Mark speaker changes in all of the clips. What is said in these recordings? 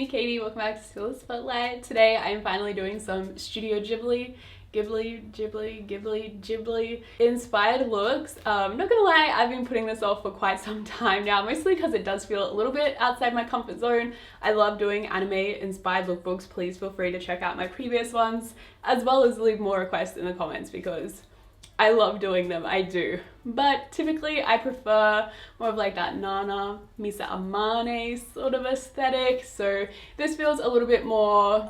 Speaker 1: Katie, welcome back to Studio Spotlight. Today I am finally doing some Studio Ghibli inspired looks. Not gonna lie, I've been putting this off for quite some time now, mostly because it does feel a little bit outside my comfort zone. I love doing anime inspired lookbooks. Please feel free to check out my previous ones, as well as leave more requests in the comments because I love doing them, I do. But typically I prefer more of like that Nana, Misa Amane sort of aesthetic. So this feels a little bit more,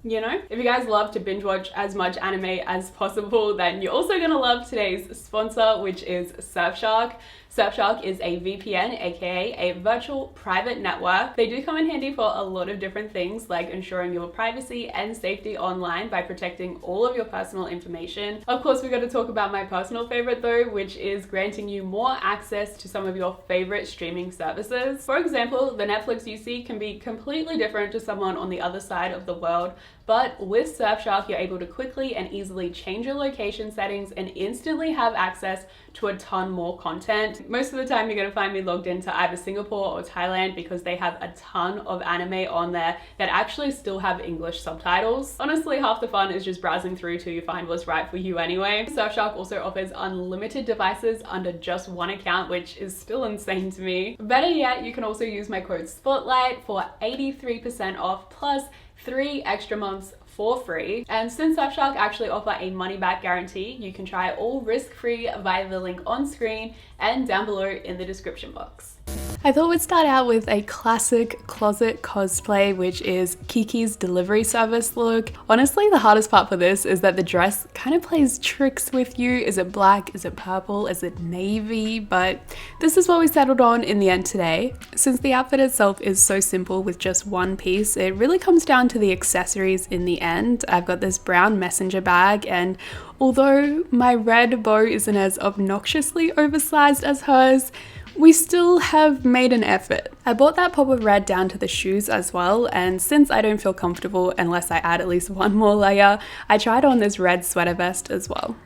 Speaker 1: you know? If you guys love to binge watch as much anime as possible, then you're also gonna love today's sponsor, which is Surfshark. Surfshark is a VPN, aka a virtual private network. They do come in handy for a lot of different things, like ensuring your privacy and safety online by protecting all of your personal information. Of course, we got to talk about my personal favorite though, which is granting you more access to some of your favorite streaming services. For example, the Netflix you see can be completely different to someone on the other side of the world, but with Surfshark, you're able to quickly and easily change your location settings and instantly have access to a ton more content. Most of the time, you're gonna find me logged into either Singapore or Thailand because they have a ton of anime on there that actually still have English subtitles. Honestly, half the fun is just browsing through till you find what's right for you anyway. Surfshark also offers unlimited devices under just one account, which is still insane to me. Better yet, you can also use my code SPOTLIGHT for 83% off plus 3 extra months for free. And since Surfshark actually offer a money back guarantee, you can try all risk-free via the link on screen and down below in the description box. I thought we'd start out with a classic closet cosplay, which is Kiki's delivery service look. Honestly, the hardest part for this is that the dress kind of plays tricks with you. Is it black? Is it purple? Is it navy? But this is what we settled on in the end today. Since the outfit itself is so simple with just one piece, it really comes down to the accessories in the end. I've got this brown messenger bag, and although my red bow isn't as obnoxiously oversized as hers, we still have made an effort. I brought that pop of red down to the shoes as well, and since I don't feel comfortable unless I add at least one more layer, I tried on this red sweater vest as well.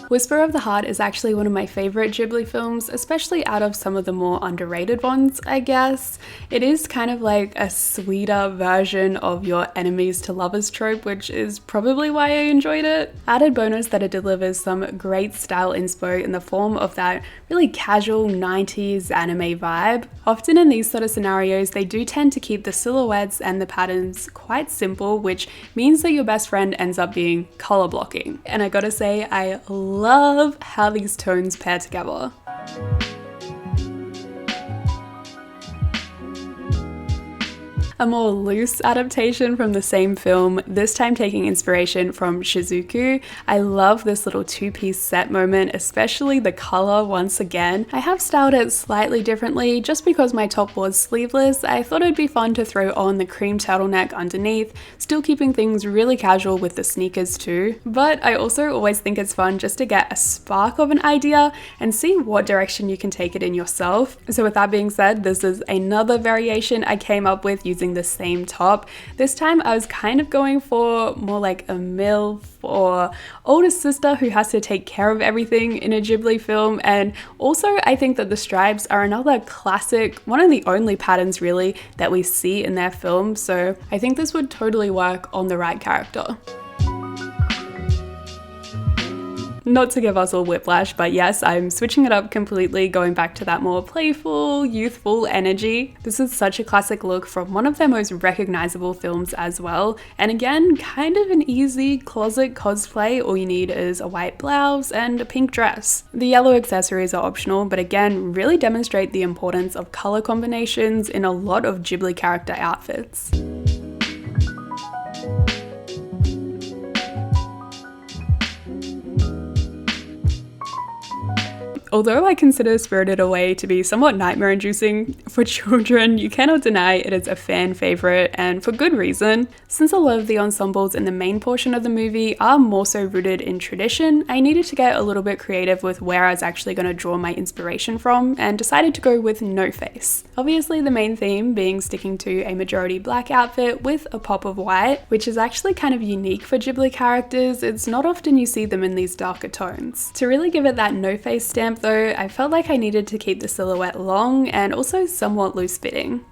Speaker 1: Whisper of the Heart is actually one of my favorite Ghibli films, especially out of some of the more underrated ones, I guess. It is kind of like a sweeter version of your enemies to lovers trope, which is probably why I enjoyed it. Added bonus that it delivers some great style inspo in the form of that really casual 90s anime vibe. Often in these sort of scenarios, they do tend to keep the silhouettes and the patterns quite simple, which means that your best friend ends up being color blocking. And I gotta say, I love how these tones pair together. A more loose adaptation from the same film, this time taking inspiration from Shizuku. I love this little two-piece set moment, especially the color once again. I have styled it slightly differently just because my top was sleeveless. I thought it'd be fun to throw on the cream turtleneck underneath, still keeping things really casual with the sneakers too. But I also always think it's fun just to get a spark of an idea and see what direction you can take it in yourself. So with that being said, this is another variation I came up with using the same top. This time I was kind of going for more like a MILF or older sister who has to take care of everything in a Ghibli film. And also I think that the stripes are another classic, one of the only patterns really that we see in their film. So I think this would totally work on the right character. Not to give us all whiplash, but yes, I'm switching it up completely, going back to that more playful, youthful energy. This is such a classic look from one of their most recognizable films as well. And again, kind of an easy closet cosplay. All you need is a white blouse and a pink dress. The yellow accessories are optional, but again, really demonstrate the importance of color combinations in a lot of Ghibli character outfits. Although I consider Spirited Away to be somewhat nightmare-inducing for children, you cannot deny it is a fan favourite, and for good reason. Since a lot of the ensembles in the main portion of the movie are more so rooted in tradition, I needed to get a little bit creative with where I was actually going to draw my inspiration from, and decided to go with no face. Obviously the main theme being sticking to a majority black outfit with a pop of white, which is actually kind of unique for Ghibli characters. It's not often you see them in these darker tones. To really give it that no face stamp though, I felt like I needed to keep the silhouette long and also somewhat loose fitting.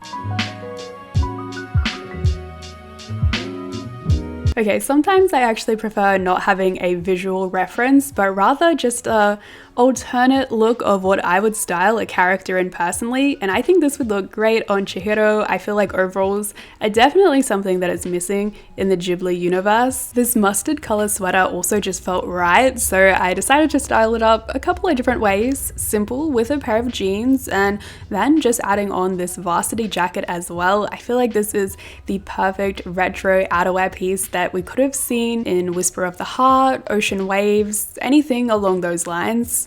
Speaker 1: Okay, sometimes I actually prefer not having a visual reference, but rather just a alternate look of what I would style a character in personally, and I think this would look great on Chihiro. I feel like overalls are definitely something that is missing in the Ghibli universe. This mustard color sweater also just felt right, so I decided to style it up a couple of different ways. Simple with a pair of jeans, and then just adding on this varsity jacket as well. I feel like this is the perfect retro outerwear piece that we could have seen in Whisper of the Heart, Ocean Waves, anything along those lines.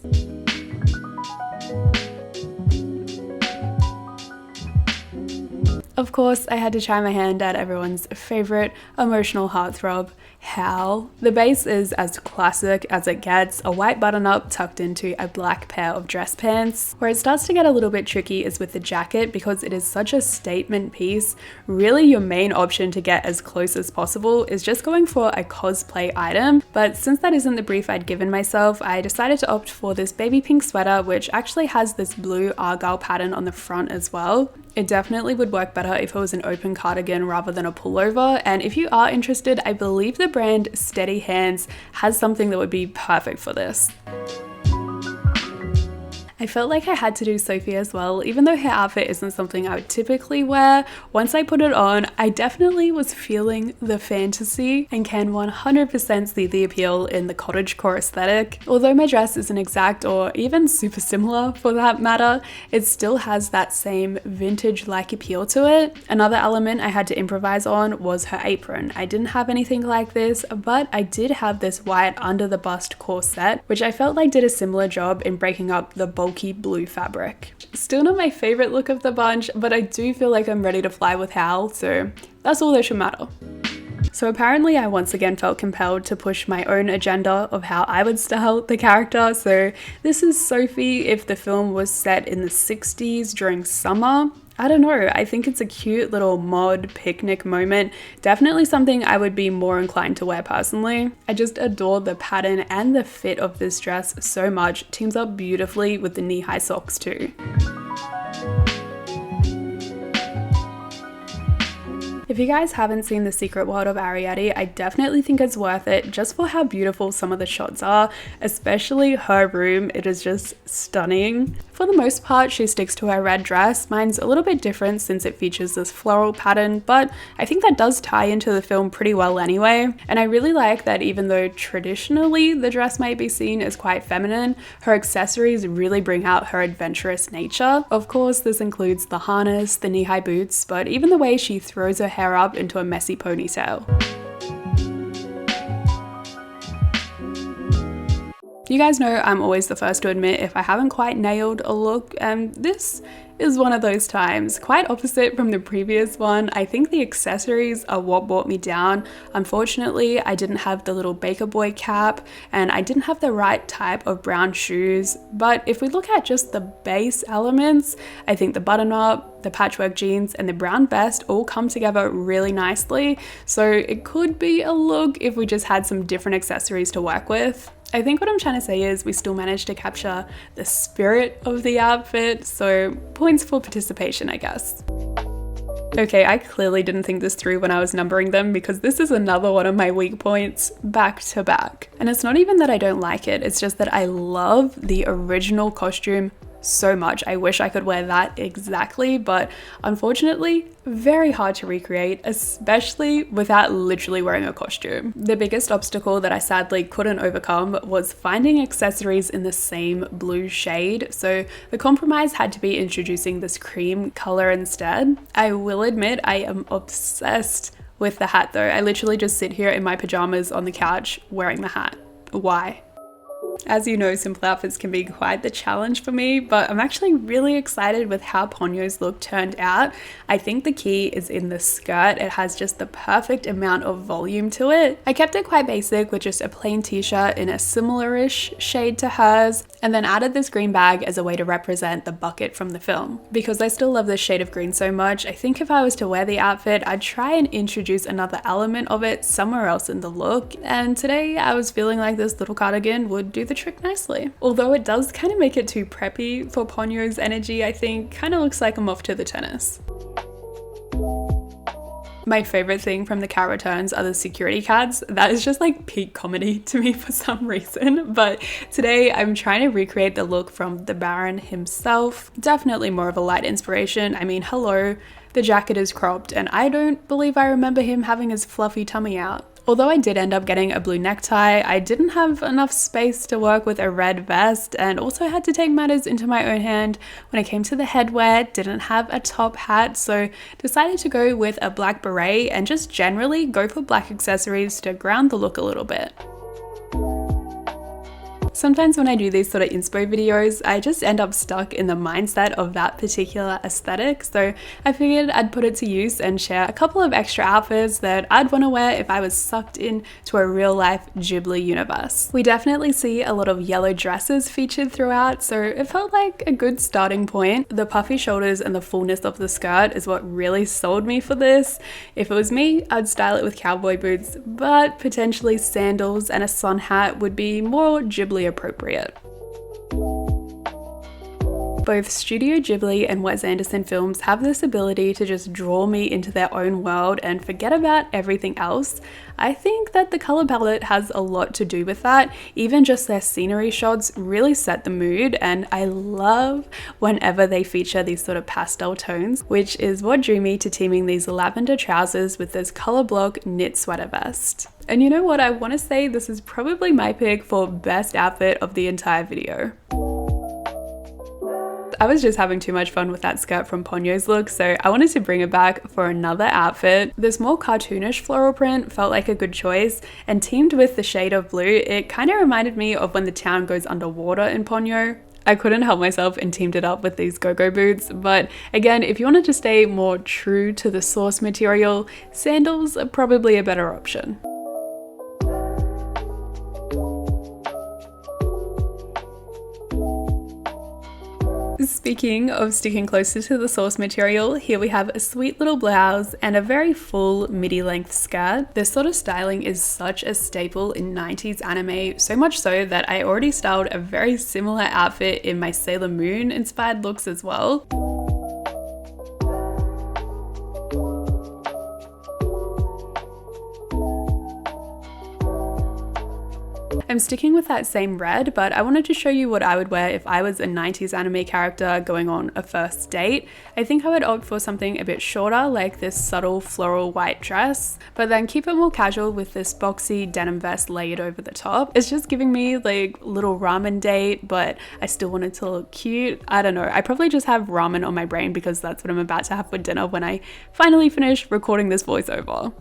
Speaker 1: Of course, I had to try my hand at everyone's favorite emotional heartthrob, Howl. The base is as classic as it gets, a white button-up tucked into a black pair of dress pants. Where it starts to get a little bit tricky is with the jacket, because it is such a statement piece. Really, your main option to get as close as possible is just going for a cosplay item, but since that isn't the brief I'd given myself, I decided to opt for this baby pink sweater, which actually has this blue argyle pattern on the front as well. It definitely would work better if it was an open cardigan rather than a pullover, and if you are interested, I believe the brand Steady Hands has something that would be perfect for this. I felt like I had to do Sophie as well, even though her outfit isn't something I would typically wear. Once I put it on, I definitely was feeling the fantasy and can 100% see the appeal in the cottagecore aesthetic. Although my dress isn't exact or even super similar for that matter, it still has that same vintage-like appeal to it. Another element I had to improvise on was her apron. I didn't have anything like this, but I did have this white under the bust corset, which I felt like did a similar job in breaking up the bulky blue fabric. Still not my favorite look of the bunch, but I do feel like I'm ready to fly with Howl, so that's all that should matter. So apparently I once again felt compelled to push my own agenda of how I would style the character. So this is Sophie if the film was set in the 60s during summer. I don't know, I think it's a cute little mod picnic moment. Definitely something I would be more inclined to wear personally. I just adore the pattern and the fit of this dress so much. Teams up beautifully with the knee-high socks too. If you guys haven't seen The Secret World of Arrietty, I definitely think it's worth it just for how beautiful some of the shots are, especially her room. It is just stunning. For the most part, she sticks to her red dress. Mine's a little bit different since it features this floral pattern, but I think that does tie into the film pretty well anyway. And I really like that even though traditionally the dress might be seen as quite feminine, her accessories really bring out her adventurous nature. Of course, this includes the harness, the knee-high boots, but even the way she throws her hair up into a messy ponytail. You guys know I'm always the first to admit if I haven't quite nailed a look, and this is one of those times. Quite opposite from the previous one, I think the accessories are what brought me down. Unfortunately, I didn't have the little baker boy cap and I didn't have the right type of brown shoes, but if we look at just the base elements, I think the button up, the patchwork jeans and the brown vest all come together really nicely, so it could be a look if we just had some different accessories to work with. I think what I'm trying to say is we still managed to capture the spirit of the outfit, so points for participation, I guess. Okay, I clearly didn't think this through when I was numbering them because this is another one of my weak points back to back. And it's not even that I don't like it, it's just that I love the original costume so much. I wish I could wear that exactly, but unfortunately, very hard to recreate, especially without literally wearing a costume. The biggest obstacle that I sadly couldn't overcome was finding accessories in the same blue shade, so the compromise had to be introducing this cream color instead. I will admit I am obsessed with the hat though. I literally just sit here in my pajamas on the couch wearing the hat. Why? As you know, simple outfits can be quite the challenge for me, but I'm actually really excited with how Ponyo's look turned out. I think the key is in the skirt. It has just the perfect amount of volume to it. I kept it quite basic with just a plain t-shirt in a similar-ish shade to hers, and then added this green bag as a way to represent the bucket from the film. Because I still love this shade of green so much, I think if I was to wear the outfit, I'd try and introduce another element of it somewhere else in the look, and today I was feeling like this little cardigan would do the trick nicely. Although it does kind of make it too preppy for Ponyo's energy, I think. Kind of looks like I'm off to the tennis. My favorite thing from the cat returns are the security cats. That is just like peak comedy to me for some reason. But today I'm trying to recreate the look from the Baron himself. Definitely more of a light inspiration. I mean, hello, the jacket is cropped and I don't believe I remember him having his fluffy tummy out. Although I did end up getting a blue necktie, I didn't have enough space to work with a red vest and also had to take matters into my own hand when it came to the headwear. Didn't have a top hat, so decided to go with a black beret and just generally go for black accessories to ground the look a little bit. Sometimes when I do these sort of inspo videos, I just end up stuck in the mindset of that particular aesthetic, so I figured I'd put it to use and share a couple of extra outfits that I'd want to wear if I was sucked into a real life Ghibli universe. We definitely see a lot of yellow dresses featured throughout, so it felt like a good starting point. The puffy shoulders and the fullness of the skirt is what really sold me for this. If it was me, I'd style it with cowboy boots, but potentially sandals and a sun hat would be more Ghibli appropriate. Both Studio Ghibli and Wes Anderson films have this ability to just draw me into their own world and forget about everything else. I think that the color palette has a lot to do with that. Even just their scenery shots really set the mood, and I love whenever they feature these sort of pastel tones, which is what drew me to teaming these lavender trousers with this color block knit sweater vest. And you know what, I want to say this is probably my pick for best outfit of the entire video. I was just having too much fun with that skirt from Ponyo's look, so I wanted to bring it back for another outfit. This more cartoonish floral print felt like a good choice, and teamed with the shade of blue, it kind of reminded me of when the town goes underwater in Ponyo. I couldn't help myself and teamed it up with these go-go boots, but again, if you wanted to stay more true to the source material, sandals are probably a better option. Speaking of sticking closer to the source material, here we have a sweet little blouse and a very full midi length skirt. This sort of styling is such a staple in 90s anime, so much so that I already styled a very similar outfit in my Sailor Moon inspired looks as well. I'm sticking with that same red, but I wanted to show you what I would wear if I was a 90s anime character going on a first date. I think I would opt for something a bit shorter, like this subtle floral white dress, but then keep it more casual with this boxy denim vest layered over the top. It's just giving me like little ramen date, but I still wanted to look cute. I don't know, I probably just have ramen on my brain because that's what I'm about to have for dinner when I finally finish recording this voiceover.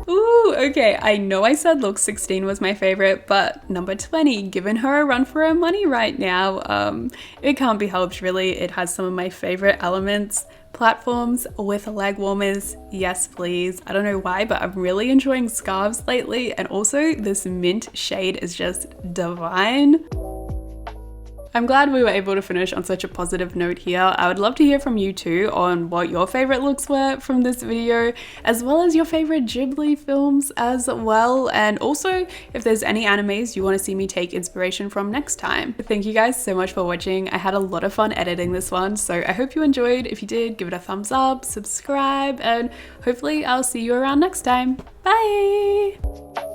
Speaker 1: Ooh, okay, I know I said look 16 was my favorite, but number 20, giving her a run for her money right now. It can't be helped really. It has some of my favorite elements. Platforms with leg warmers, yes please. I don't know why, but I'm really enjoying scarves lately, and also this mint shade is just divine. I'm glad we were able to finish on such a positive note here. I would love to hear from you too on what your favorite looks were from this video, as well as your favorite Ghibli films as well, and also if there's any animes you want to see me take inspiration from next time. Thank you guys so much for watching. I had a lot of fun editing this one, so I hope you enjoyed. If you did, give it a thumbs up, subscribe, and hopefully I'll see you around next time. Bye!